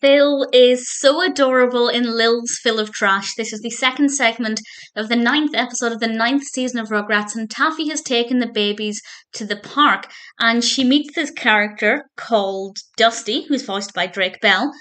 Phil is so adorable in Lil's Fill of Trash. This is the second segment of the ninth episode of the ninth season of Rugrats, and Taffy has taken the babies to the park, and she meets this character called Dusty, who's voiced by Drake Bell.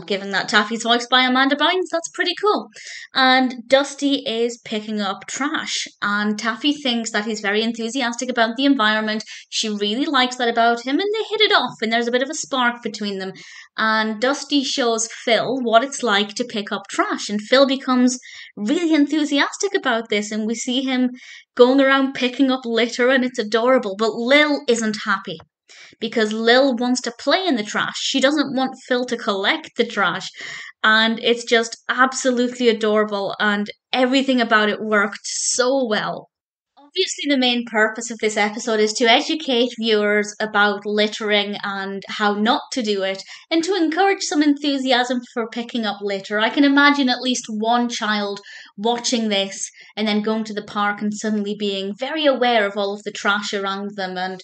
Given that Taffy's voiced by Amanda Bynes, that's pretty cool. And Dusty is picking up trash, and Taffy thinks that he's very enthusiastic about the environment. She really likes that about him, and they hit it off, and there's a bit of a spark between them. And Dusty shows Phil what it's like to pick up trash, and Phil becomes really enthusiastic about this, and we see him going around picking up litter, and it's adorable. But Lil isn't happy because Lil wants to play in the trash. She doesn't want Phil to collect the trash, and it's just absolutely adorable, and everything about it worked so well. Obviously, the main purpose of this episode is to educate viewers about littering and how not to do it, and to encourage some enthusiasm for picking up litter. I can imagine at least one child watching this and then going to the park and suddenly being very aware of all of the trash around them, and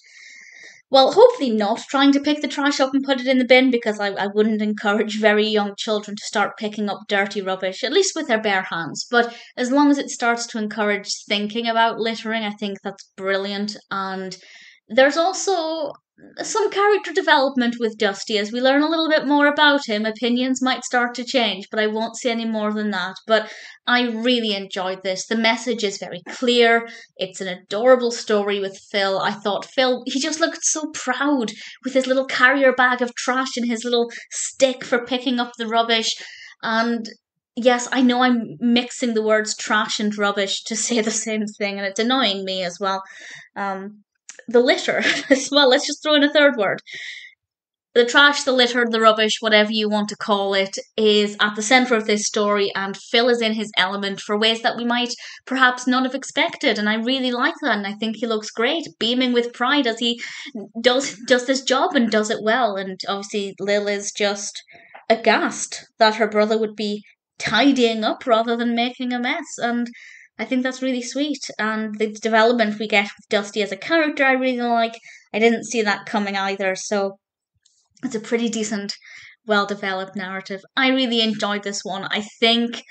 well, hopefully not trying to pick the trash up and put it in the bin, because I wouldn't encourage very young children to start picking up dirty rubbish, at least with their bare hands. But as long as it starts to encourage thinking about littering, I think that's brilliant. And there's also some character development with Dusty. As we learn a little bit more about him, opinions might start to change, but I won't say any more than that. But I really enjoyed this. The message is very clear. It's an adorable story with Phil. I thought Phil, he just looked so proud with his little carrier bag of trash and his little stick for picking up the rubbish. And yes, I know I'm mixing the words trash and rubbish to say the same thing, and it's annoying me as well. The litter as well. Let's just throw in a third word. The trash, the litter, the rubbish, whatever you want to call it, is at the centre of this story, and Phil is in his element for ways that we might perhaps not have expected, and I really like that, and I think he looks great, beaming with pride as he does this job and does it well. And obviously Lil is just aghast that her brother would be tidying up rather than making a mess, and I think that's really sweet. And the development we get with Dusty as a character, I really like. I didn't see that coming either, so it's a pretty decent, well-developed narrative. I really enjoyed this one. I think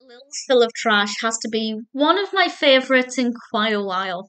Lil's Fill of Trash has to be one of my favourites in quite a while.